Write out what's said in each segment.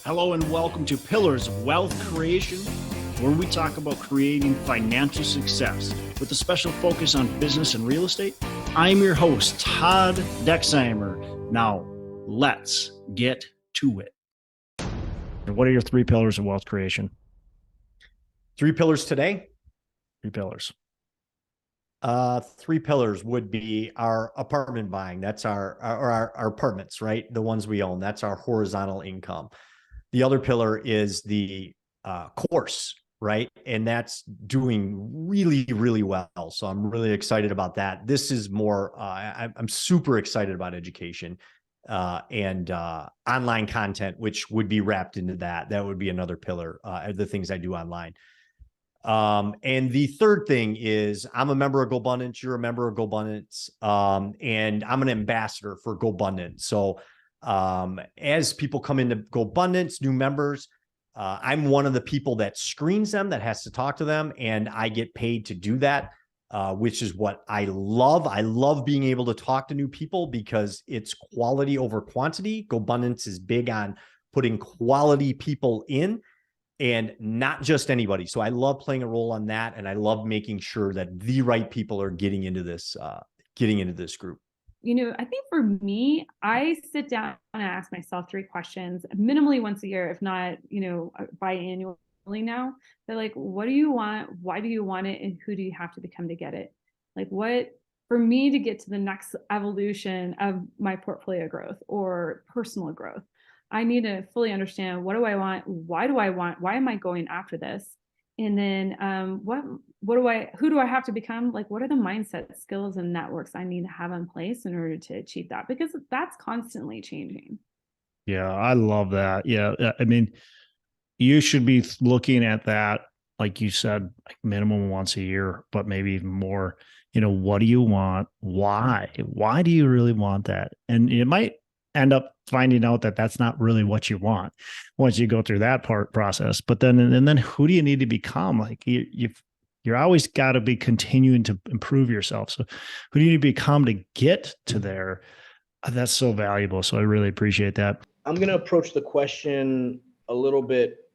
Hello and welcome to Pillars of Wealth Creation, where we talk about creating financial success with a special focus on business and real estate. I'm your host, Todd Dexheimer. Now, let's get to it. What are your 3 pillars of wealth creation? 3 pillars today? 3 pillars. 3 pillars would be our apartment buying. That's our apartments, right? The ones we own. That's our horizontal income. The other pillar is the course, right? And that's doing really, really well. So I'm really excited about that. This is more, I'm super excited about education and online content, which would be wrapped into that. That would be another pillar, the things I do online. And the third thing is I'm a member of GoBundance. You're a member of GoBundance. And I'm an ambassador for GoBundance. So as people come into GoBundance, new members, I'm one of the people that screens them, that has to talk to them, and I get paid to do that, which is what I love. I love being able to talk to new people because it's quality over quantity. GoBundance is big on putting quality people in and not just anybody. So I love playing a role on that, and I love making sure that the right people are getting into this group. You know, I think for me, I sit down and ask myself 3 questions minimally once a year, if not, biannually now. They're like, what do you want? Why do you want it? And who do you have to become to get it? Like, what, for me to get to the next evolution of my portfolio growth or personal growth, I need to fully understand, what do I want? Why do I want? Why am I going after this? And then who do I have to become? Like, what are the mindset, skills, and networks I need to have in place in order to achieve that? Because that's constantly changing. Yeah, I love that. Yeah. I mean, you should be looking at that, like you said, like minimum once a year, but maybe even more. What do you want? Why? Why do you really want that? And it might end up finding out that that's not really what you want once you go through that process. But then, and then who do you need to become? Like you're always got to be continuing to improve yourself. So who do you need to become to get to there? That's so valuable. So I really appreciate that. I'm going to approach the question a little bit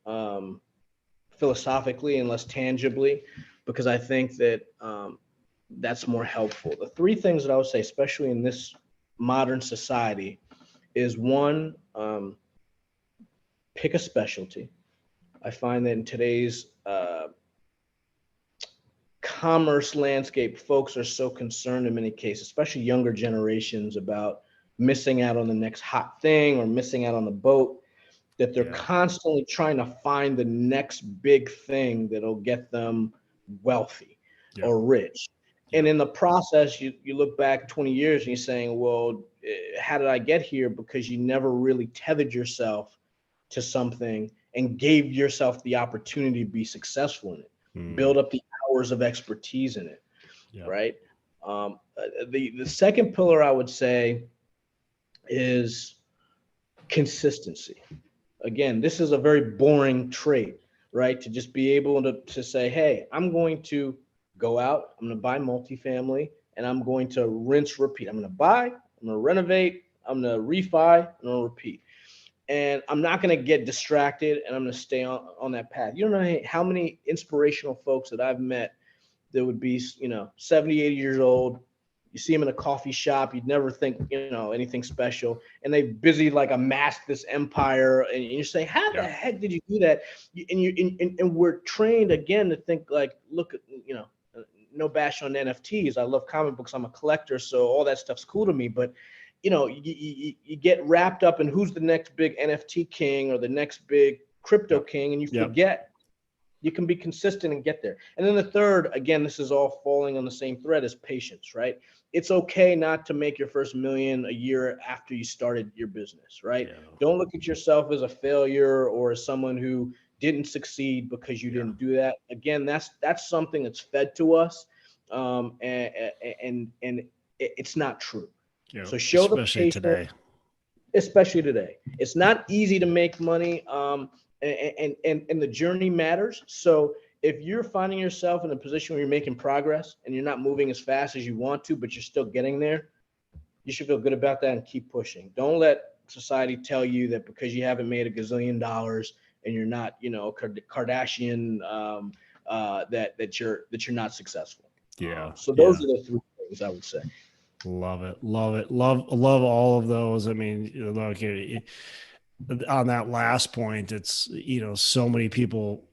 philosophically and less tangibly, because I think that that's more helpful. The 3 things that I would say, especially in this modern society, is 1, pick a specialty. I find that in today's commerce landscape, folks are so concerned in many cases, especially younger generations, about missing out on the next hot thing or missing out on the boat, that they're constantly trying to find the next big thing that'll get them wealthy or rich. And in the process, you look back 20 years and you're saying, well, how did I get here? Because you never really tethered yourself to something and gave yourself the opportunity to be successful in it, build up the hours of expertise in it, right? The second pillar I would say is consistency. Again, this is a very boring trait, right? To just be able to say, hey, I'm going to go out, I'm going to buy multifamily, and I'm going to rinse, repeat. I'm going to buy, I'm going to renovate, I'm going to refi, and I'm going to repeat. And I'm not going to get distracted, and I'm going to stay on that path. You don't know how many inspirational folks that I've met that would be, 70, 80 years old. You see them in a coffee shop, you'd never think, anything special. And they busy like amassed this empire. And you say, how the heck did you do that? And we're trained again to think like, look, no bash on NFTs. I love comic books. I'm a collector. So all that stuff's cool to me. But, you get wrapped up in who's the next big NFT king or the next big crypto king, and you forget you can be consistent and get there. And then the third, again, this is all falling on the same thread, is patience, right? It's okay not to make your first $1 million a year after you started your business, right? Don't look at yourself as a failure or as someone who didn't succeed because you didn't do that. Again, that's something that's fed to us, and it's not true. So show the patience, especially today. It's not easy to make money, and the journey matters. So if you're finding yourself in a position where you're making progress and you're not moving as fast as you want to, but you're still getting there, you should feel good about that and keep pushing. Don't let society tell you that because you haven't made a gazillion dollars and you're not, Kardashian, that you're not successful. So those are the three things I would say. Love it. Love all of those. I mean, look, on that last point, it's, so many people,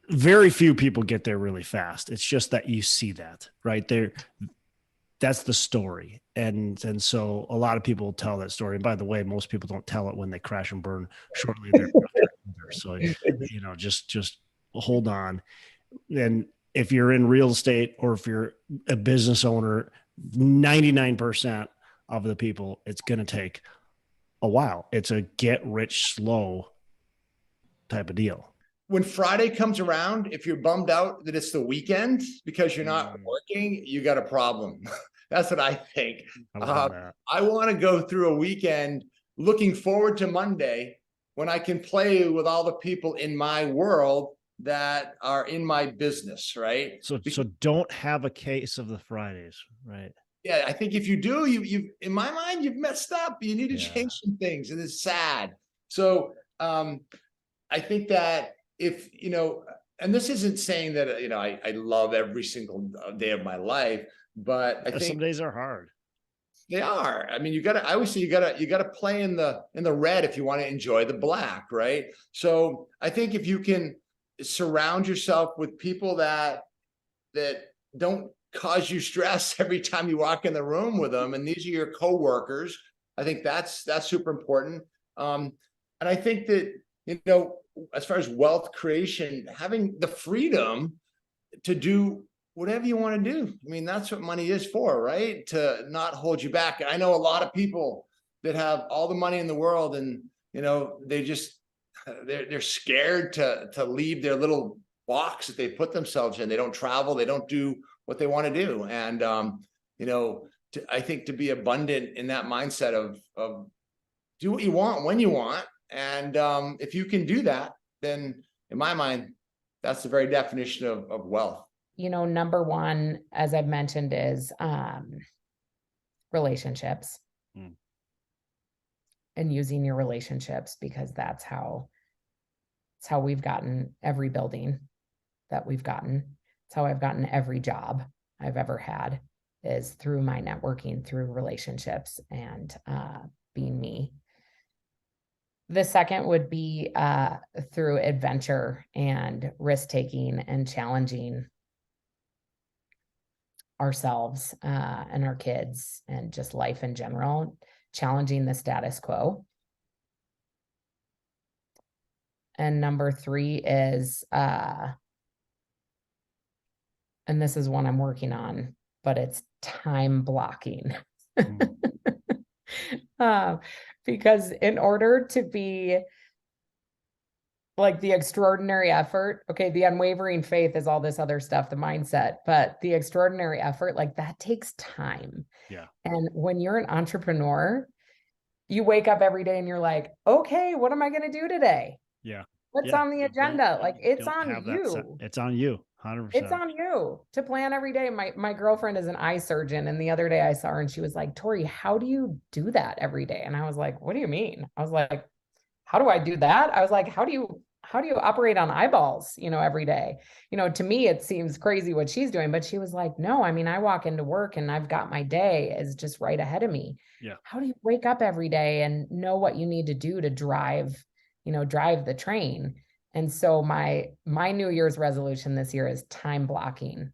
very few people get there really fast. It's just that you see that right there. That's the story. And so a lot of people tell that story. And by the way, most people don't tell it when they crash and burn shortly thereafter. So, just hold on. And if you're in real estate or if you're a business owner, 99% of the people, it's going to take a while. It's a get rich slow type of deal. When Friday comes around, if you're bummed out that it's the weekend because you're not working, you got a problem. That's what I think. I want to go through a weekend looking forward to Monday when I can play with all the people in my world that are in my business, right? So don't have a case of the Fridays, right? Yeah, I think if you do, you in my mind, you've messed up. You need to change some things, and it's sad. So I think that if, and this isn't saying that, I love every single day of my life, but I think some days are hard. They are. I mean, I always say you gotta play in the red if you want to enjoy the black, right? So I think if you can surround yourself with people that don't cause you stress every time you walk in the room with them, and these are your coworkers, I think that's super important. And I think that, as far as wealth creation, having the freedom to do whatever you want to do. I mean, that's what money is for, right? To not hold you back. I know a lot of people that have all the money in the world, and they're scared to leave their little box that they put themselves in. They don't travel, they don't do what they want to do. And I think to be abundant in that mindset of do what you want when you want. And if you can do that, then in my mind, that's the very definition of wealth. Number one, as I've mentioned, is relationships and using your relationships, because that's how we've gotten every building that we've gotten. It's how I've gotten every job I've ever had, is through my networking, through relationships, and being me. The second would be through adventure and risk-taking and challenging ourselves and our kids and just life in general, challenging the status quo. And number three is, and this is one I'm working on, but it's time blocking. Because in order to be like the extraordinary effort, okay, the unwavering faith is all this other stuff, the mindset, but the extraordinary effort, like that takes time. Yeah. And when you're an entrepreneur, you wake up every day and you're like, okay, what am I going to do today? Yeah. What's on the agenda? Like it's on you. It's on you. 100%. It's on you to plan every day. My girlfriend is an eye surgeon, and the other day I saw her and she was like, Tori, how do you do that every day? And I was like, what do you mean? I was like, how do I do that? I was like, how do you operate on eyeballs, every day? To me, it seems crazy what she's doing, but she was like, no, I mean, I walk into work and I've got my day is just right ahead of me. Yeah. How do you wake up every day and know what you need to do to drive the train? And so my New Year's resolution this year is time blocking,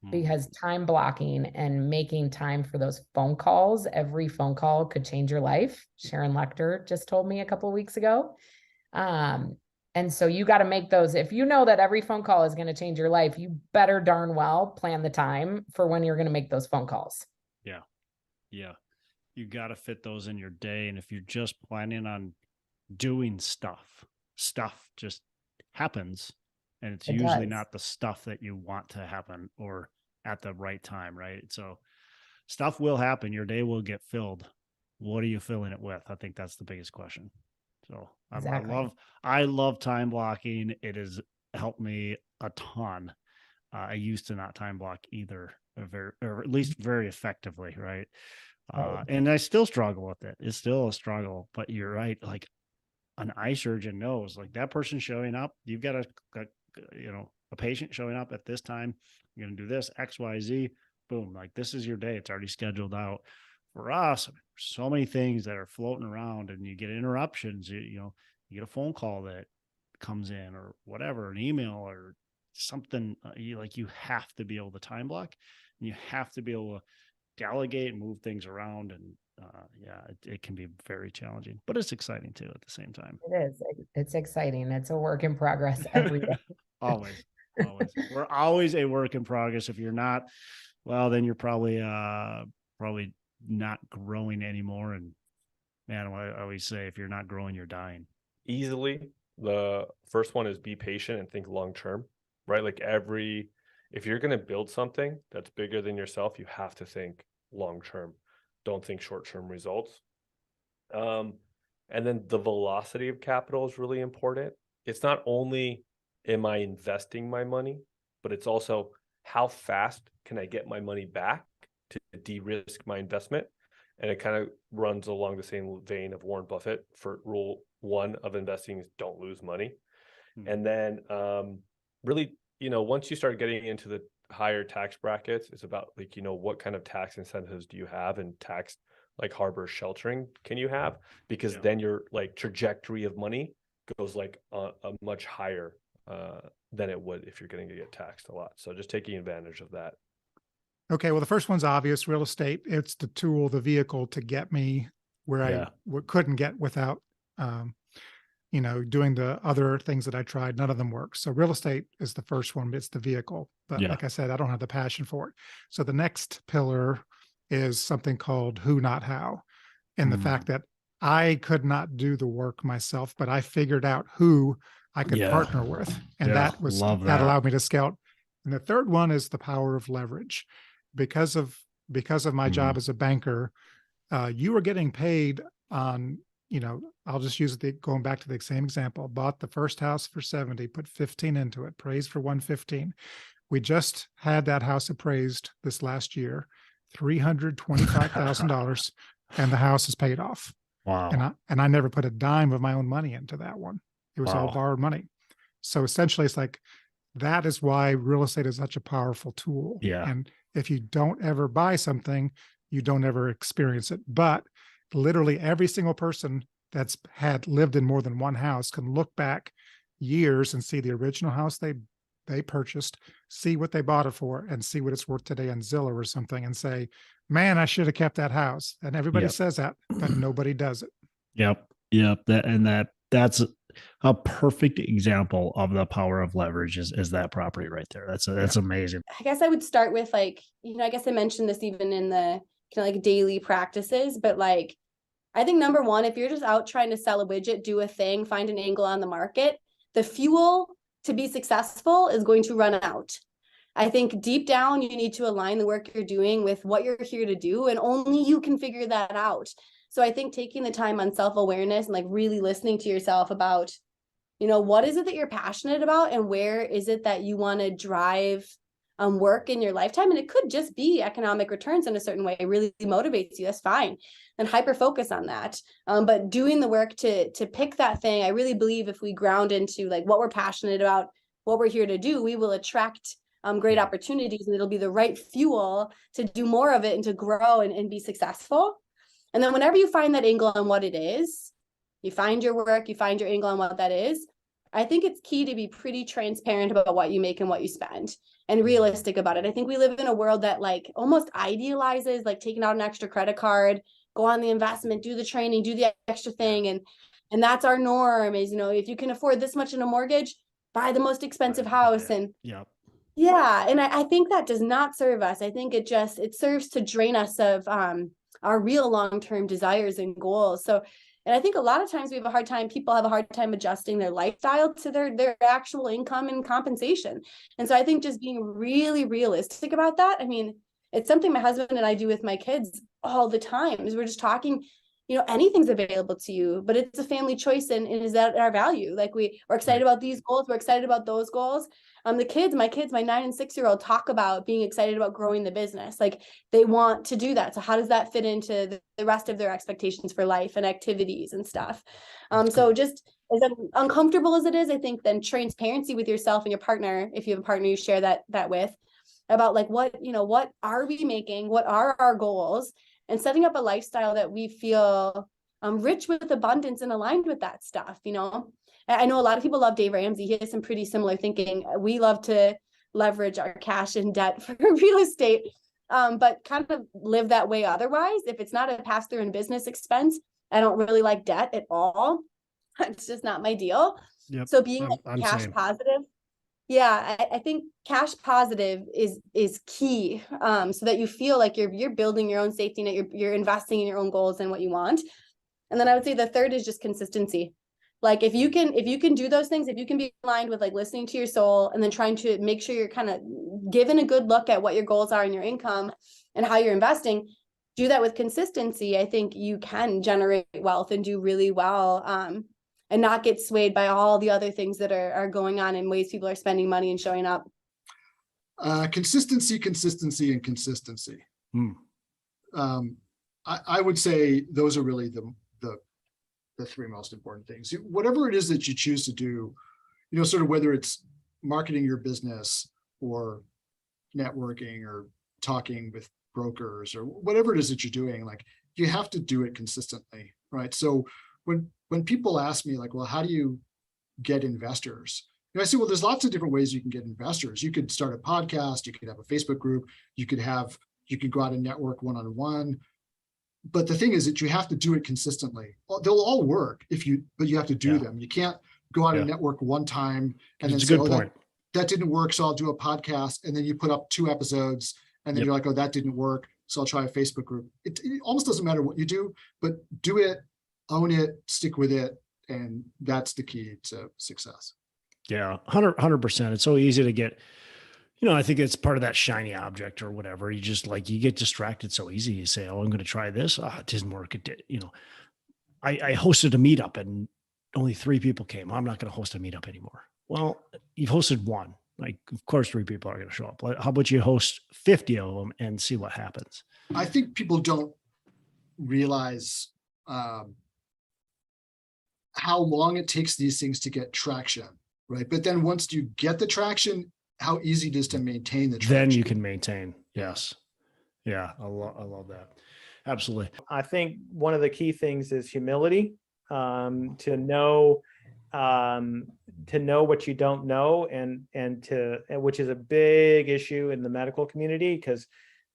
because time blocking and making time for those phone calls, every phone call could change your life. Sharon Lechter just told me a couple of weeks ago. And so you got to make those. If you know that every phone call is going to change your life, you better darn well plan the time for when you're going to make those phone calls. Yeah. Yeah. You got to fit those in your day. And if you're just planning on doing stuff just happens, and it's usually not the stuff that you want to happen or at the right time, right? So stuff will happen. Your day will get filled. What are you filling it with? I think that's the biggest question. So exactly. I love time blocking. It has helped me a ton. I used to not time block either, or at least very effectively, right? And I still struggle with it. It's still a struggle, but you're right. Like an eye surgeon knows, like that person showing up, you've got a patient showing up at this time. You're going to do this X, Y, Z, boom. Like this is your day. It's already scheduled out. For us, so many things that are floating around, and you get interruptions. You get a phone call that comes in or whatever, an email or something. You have to be able to time block, and you have to be able to delegate and move things around. And it can be very challenging, but it's exciting too at the same time. It is. It's exciting. It's a work in progress every day. Always. We're always a work in progress. If you're not, well, then you're probably not growing anymore. And man, I always say, if you're not growing, you're dying. Easily, the first one is be patient and think long term, right? Like if you're going to build something that's bigger than yourself, you have to think long term. Don't think short term results. And then the velocity of capital is really important. It's not only am I investing my money, but it's also how fast can I get my money back to de-risk my investment. And it kind of runs along the same vein of Warren Buffett for rule 1 of investing is don't lose money. And then really, once you start getting into the higher tax brackets, it's about like, what kind of tax incentives do you have, and tax like harbor sheltering can you have? Because then your like trajectory of money goes like a much higher than it would if you're going to get taxed a lot. So just taking advantage of that. Okay, well, the first one's obvious, real estate. It's the tool, the vehicle to get me where I couldn't get without, doing the other things that I tried. None of them work. So real estate is the first one. It's the vehicle. But like I said, I don't have the passion for it. So the next pillar is something called who, not how. And the fact that I could not do the work myself, but I figured out who I could partner with. And that allowed me to scale. And the third one is the power of leverage. Because of my job as a banker, you were getting paid on, I'll just use going back to the same example, bought the first house for 70, put 15 into it, appraised for 115. We just had that house appraised this last year, $325,000, and the house is paid off. Wow. And I never put a dime of my own money into that one. It was all borrowed money. So essentially it's like, that is why real estate is such a powerful tool. Yeah. And if you don't ever buy something, you don't ever experience it. But literally every single person that's had lived in more than one house can look back years and see the original house they purchased, see what they bought it for, and see what it's worth today on Zillow or something, and say, man, I should have kept that house. And everybody says that, but nobody does it. Yep. That's a perfect example of the power of leverage is that property right there. That's amazing. I guess I would start with I guess I mentioned this even in the daily practices, but I think number one, if you're just out trying to sell a widget, do a thing, find an angle on the market, the fuel to be successful is going to run out. I think deep down, you need to align the work you're doing with what you're here to do, and only you can figure that out. So I think taking the time on self-awareness and really listening to yourself about, what is it that you're passionate about, and where is it that you want to drive work in your lifetime? And it could just be economic returns in a certain way. It really motivates you. That's fine. And hyper focus on that. But doing the work to pick that thing, I really believe if we ground into what we're passionate about, what we're here to do, we will attract great opportunities, and it'll be the right fuel to do more of it and to grow and be successful. And then whenever you find that angle on what it is, you find your work, you find your angle on what that is, I think it's key to be pretty transparent about what you make and what you spend, and realistic about it. I think we live in a world that almost idealizes taking out an extra credit card, go on the investment, do the training, do the extra thing. And that's our norm is, if you can afford this much in a mortgage, buy the most expensive house. And and I think that does not serve us. I think it serves to drain us of our real long-term desires and goals. So, and I think a lot of times people have a hard time adjusting their lifestyle to their actual income and compensation. And so I think just being really realistic about that. I mean, it's something my husband and I do with my kids all the time, is we're just talking, anything's available to you, but it's a family choice. And is that our value? Like we're excited about these goals. We're excited about those goals. My 9 and 6-year-old talk about being excited about growing the business. Like they want to do that. So how does that fit into the rest of their expectations for life and activities and stuff? So just as uncomfortable as it is, I think then transparency with yourself and your partner, if you have a partner you share that with, about like what are we making? What are our goals? And setting up a lifestyle that we feel rich with abundance and aligned with that stuff. I know a lot of people love Dave Ramsey. He has some pretty similar thinking. We love to leverage our cash and debt for real estate, but kind of live that way otherwise. If it's not a pass through and business expense, I don't really like debt at all. It's just not my deal. Yep. So being I'm cash same. positive. Yeah, I think cash positive is key, so that you feel like you're building your own safety net, you're investing in your own goals and what you want. And then I would say the third is just consistency. Like if you can do those things, if you can be aligned with like listening to your soul and then trying to make sure you're kind of giving a good look at what your goals are in your income and how you're investing, do that with consistency, I think you can generate wealth and do really well. And not get swayed by all the other things that are going on in ways people are spending money and showing up. Consistency, and consistency. I would say those are really the three most important things. Whatever it is that you choose to do, sort of whether it's marketing your business or networking or talking with brokers or whatever it is that you're doing, like you have to do it consistently, right? So when people ask me like, well, how do you get investors? I say, well, there's lots of different ways you can get investors. You could start a podcast, you could have a Facebook group, you could go out and network one-on-one. But the thing is that you have to do it consistently. They'll all work but you have to do them. You can't go out and network one time and then say, that didn't work, so I'll do a podcast. And then you put up 2 episodes and then you're like, oh, that didn't work, so I'll try a Facebook group. It almost doesn't matter what you do, but do it, own it, stick with it. And that's the key to success. Yeah, 100%. It's so easy to get, I think it's part of that shiny object or whatever. You just you get distracted so easy. You say, oh, I'm going to try this. Oh, it didn't work. It did. I hosted a meetup and only 3 people came. I'm not going to host a meetup anymore. Well, you've hosted one. Like, of course, 3 people are going to show up. How about you host 50 of them and see what happens? I think people don't realize how long it takes these things to get traction, right? But then once you get the traction, how easy it is to maintain the traction. Then you can maintain. Yes. Yeah. I love that. Absolutely. I think one of the key things is humility, to know what you don't know, and which is a big issue in the medical community, because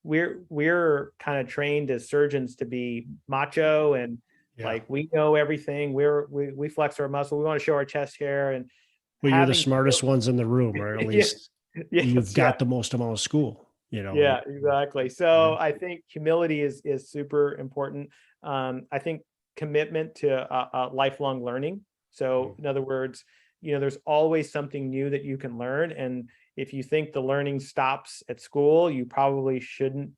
we're kind of trained as surgeons to be macho and like we know everything. We flex our muscle. We want to show our chest hair, and you're the smartest ones in the room, or at least you've got the most amount of school. Yeah, exactly. So I think humility is super important. I think commitment to lifelong learning. So in other words, there's always something new that you can learn, and if you think the learning stops at school, you probably shouldn't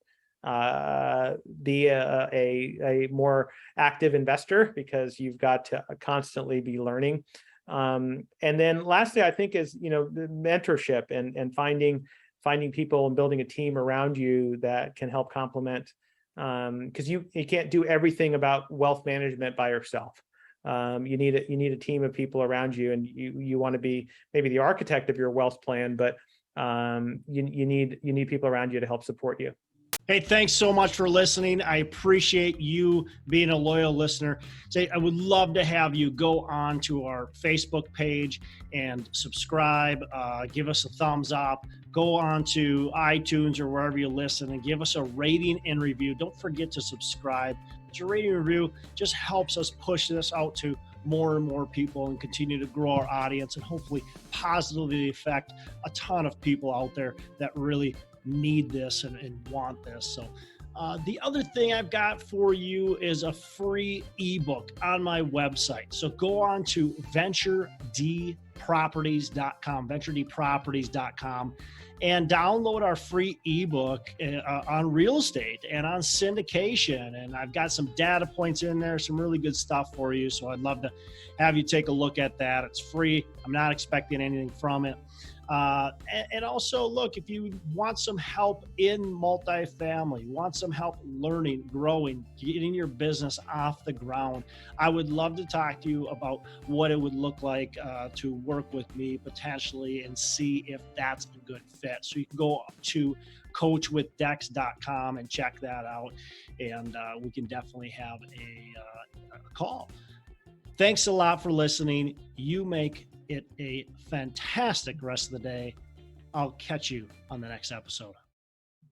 be a more active investor, because you've got to constantly be learning. And then lastly, I think is, the mentorship and finding people and building a team around you that can help complement, because you can't do everything about wealth management by yourself. You need a team of people around you, and you want to be maybe the architect of your wealth plan, but you need people around you to help support you. Hey, thanks so much for listening. I appreciate you being a loyal listener. I would love to have you go on to our Facebook page and subscribe, give us a thumbs up, go on to iTunes or wherever you listen and give us a rating and review. Don't forget to subscribe. Your rating and review just helps us push this out to more and more people and continue to grow our audience, and hopefully positively affect a ton of people out there that really need this and want this. So the other thing I've got for you is a free ebook on my website. So go on to VentureDproperties.com, VentureDproperties.com, and download our free ebook on real estate and on syndication. And I've got some data points in there, some really good stuff for you. So I'd love to have you take a look at that. It's free. I'm not expecting anything from it. And also, look, if you want some help in multifamily, want some help learning, growing, getting your business off the ground, I would love to talk to you about what it would look like to work with me potentially and see if that's a good fit. So you can go to coachwithdex.com and check that out, and we can definitely have a call. Thanks a lot for listening. You make it a fantastic rest of the day. I'll catch you on the next episode.